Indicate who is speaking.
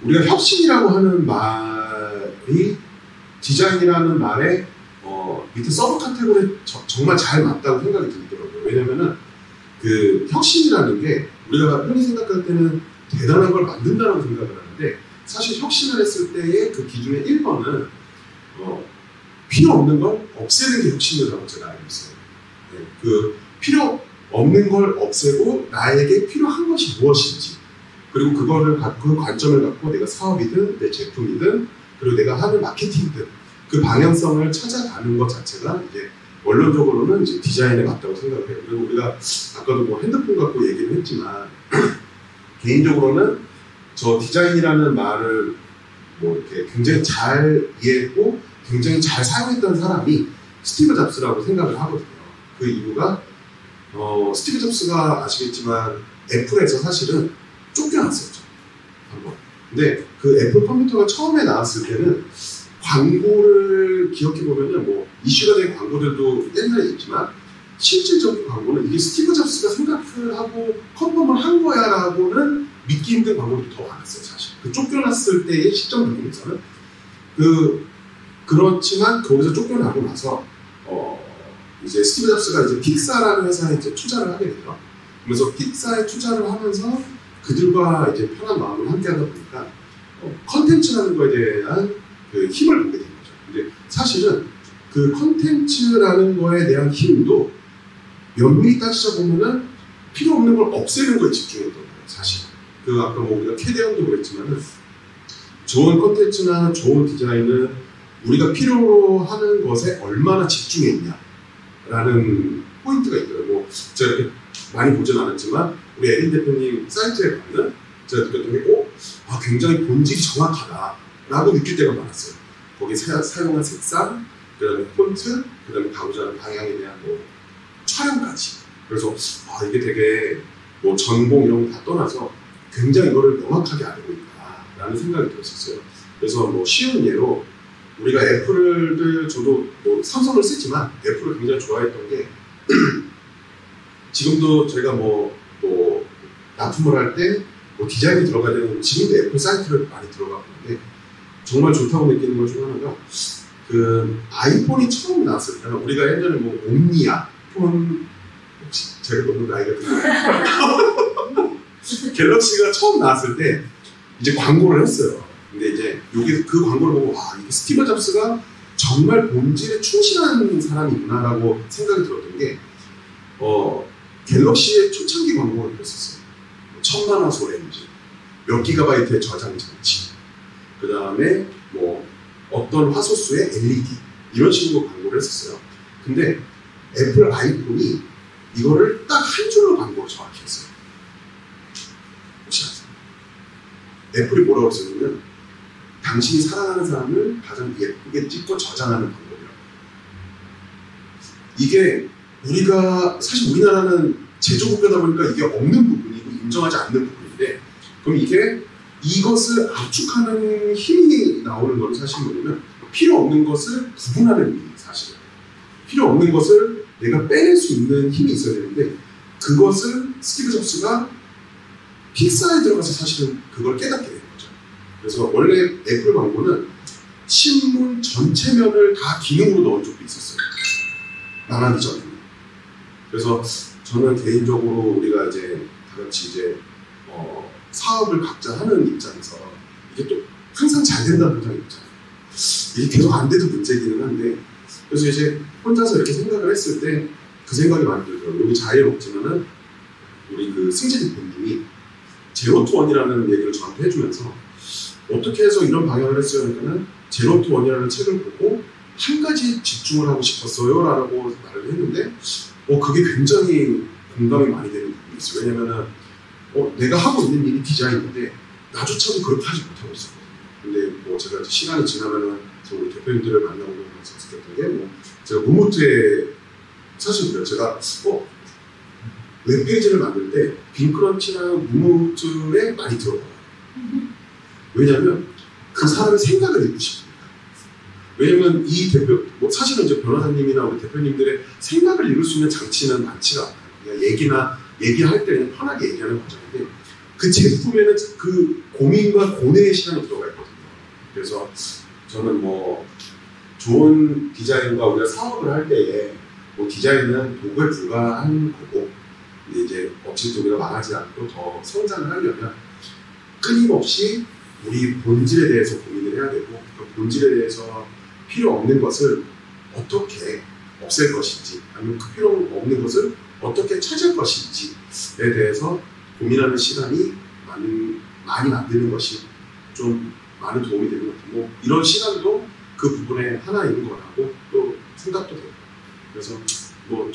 Speaker 1: 우리가 혁신이라고 하는 말이 디자인이라는 말에 밑에 서브 카테고리에 정말 잘 맞다고 생각이 들더라고요. 왜냐면은 그 혁신이라는 게 우리가 흔히 생각할 때는 대단한 걸 만든다고 생각을 하는데 사실 혁신을 했을 때의 그 기준의 1번은 필요 없는 걸 없애는 게 혁신이라고 제가 알고 있어요. 네, 그 필요 없는 걸 없애고 나에게 필요한 것이 무엇인지 그리고 그거를 그 관점을 갖고 내가 사업이든 내 제품이든 그리고 내가 하는 마케팅이든 그 방향성을 찾아가는 것 자체가 이제 원론적으로는 이제 디자인에 맞다고 생각해요. 그리고 우리가 아까도 뭐 핸드폰 갖고 얘기를 했지만 개인적으로는 저 디자인이라는 말을 뭐 이렇게 굉장히 잘 이해했고 굉장히 잘 사용했던 사람이 스티브 잡스라고 생각을 하거든요. 그 이유가 스티브 잡스가 아시겠지만 애플에서 사실은 쫓겨났었죠. 한번. 근데 그 애플 컴퓨터가 처음에 나왔을 때는 광고를 기억해보면은 뭐 이슈가 된 광고들도 옛날에 있지만 실질적인 광고는 이게 스티브 잡스가 생각을 하고 컨펌을 한 거야 라고는 믿기 힘든 광고들이 더 많았어요. 사실 그 쫓겨났을 때의 시점 부분에서는 그렇지만 거기서 쫓겨나고 나서 이제 스티브 잡스가 이제 픽사라는 회사에 이제 투자를 하게 되죠. 그래서 픽사에 투자를 하면서 그들과 이제 편한 마음을 함께 하다 보니까 컨텐츠라는 거에 대한 그 힘을 보게 된 거죠. 근데 사실은 그 컨텐츠라는 거에 대한 힘도 면밀히 따지자보면은 필요 없는 걸 없애는 거에 집중했던 거예요. 사실 그 아까 뭐 우리가 캐대언도 그랬지만은 좋은 컨텐츠나 좋은 디자인은 우리가 필요로 하는 것에 얼마나 집중했냐라는 포인트가 있더라고요. 뭐 제가 이렇게 많이 보진 않았지만 우리 에린 대표님 사이트에 가면 제가 느꼈던 게 굉장히 본질이 정확하다라고 느낄 때가 많았어요. 거기 사용한 색상, 그 다음에 폰트, 그 다음에 가고자 하는 방향에 대한 뭐 촬영까지. 그래서 이게 되게 뭐 전공 이런 거 다 떠나서 굉장히 이거를 명확하게 알고 있다라는 생각이 들었었어요. 그래서 뭐 쉬운 예로 우리가 애플을 저도 뭐 삼성을 쓰지만 애플을 굉장히 좋아했던 게 지금도 제가 뭐 납품을 할 때 뭐 디자인이 들어가야 되는 지금도 애플 사이트를 많이 들어가고 있는데 정말 좋다고 느끼는 것 중 하나가 그 아이폰이 처음 나왔을 때는 우리가 예전에 뭐 옴니아 폰 혹시 제가 너무 나이가 드나요? 갤럭시가 처음 나왔을 때 이제 광고를 했어요. 근데 이제 여기 그 광고를 보고 이게 스티브 잡스가 정말 본질에 충실한 사람이구나라고 생각이 들었던 게 갤럭시의 초창기 광고를 했었어요. 1000만 화소 렌즈, 몇 기가바이트의 저장 장치, 그 다음에 뭐 어떤 화소수의 LED 이런 식으로 광고를 했었어요. 근데 애플 아이폰이 이거를 딱 한 줄로 광고를 정확히 했어요. 혹시 아세요? 애플이 뭐라고 했었냐면 당신이 사랑하는 사람을 가장 예쁘게 찍고 저장하는 방법이라고. 이게 우리가 사실 우리나라는 제조국가다 보니까 이게 없는 부분이고 인정하지 않는 부분인데 그럼 이것을 압축하는 힘이 나오는 건 사실 뭐냐면 필요 없는 것을 구분하는 힘이 사실 필요 없는 것을 내가 빼낼 수 있는 힘이 있어야 되는데 그것을 스티브 잡스가 픽사에 들어가서 사실은 그걸 깨닫게 된 거죠. 그래서 원래 애플 광고는 신문 전체 면을 다 기능으로 넣은 적도 있었어요. 나가기 전에. 그래서 저는 개인적으로 우리가 이제 다 같이 이제 사업을 각자 하는 입장에서 이게 또 항상 잘 된다는 보장이 있잖아요. 이게 계속 안 돼도 문제이기는 한데 그래서 이제 혼자서 이렇게 생각을 했을 때 그 생각이 많이 들더라고요. 여기 자리에 없지만은 우리 그 승재 대표님이 제로 투 원이라는 얘기를 저한테 해주면서 어떻게 해서 이런 방향을 했어요? 그러니까는 제로 투 원이라는 책을 보고 한 가지 집중을 하고 싶었어요 라고 말을 했는데 그게 굉장히 공감이 많이 되는 부분이 있어요. 왜냐면은 내가 하고 있는 일이 디자인인데 나조차도 그렇게 하지 못하고 있었거든요. 근데 뭐 제가 시간이 지나면은 우리 대표님들을 만나보면서 느꼈던 게 제가 무무트에 사실 그래요. 제가 웹페이지를 만들 때 빈크런치랑 무무트에 많이 들어가요. 왜냐면 그 사람의 생각을 읽고 싶으니까. 왜냐면 이 대표, 사실은 이제 변호사님이나 우리 대표님들의 생각을 읽을 수 있는 장치는 많지가 않아요. 그냥 얘기할 때는 편하게 얘기하는 과정인데 그 제품에는 그 고민과 고뇌의 시간이 들어가 있거든요. 그래서 저는 뭐 좋은 디자인과 우리가 사업을 할 때에 뭐 디자인은 도구에 불과한 거고, 근데 이제 어쨌든 우리가 망하지 않고 더 성장을 하려면 끊임없이 우리 본질에 대해서 고민을 해야 되고, 그 본질에 대해서 필요 없는 것을 어떻게 없앨 것인지, 아니면 그 필요 없는 것을 어떻게 찾을 것인지에 대해서 고민하는 시간이 많이 만드는 것이 좀 많은 도움이 되는 것 같아요. 뭐 이런 시간도 그 부분에 하나인 거라고 또 생각도 돼요. 그래서 뭐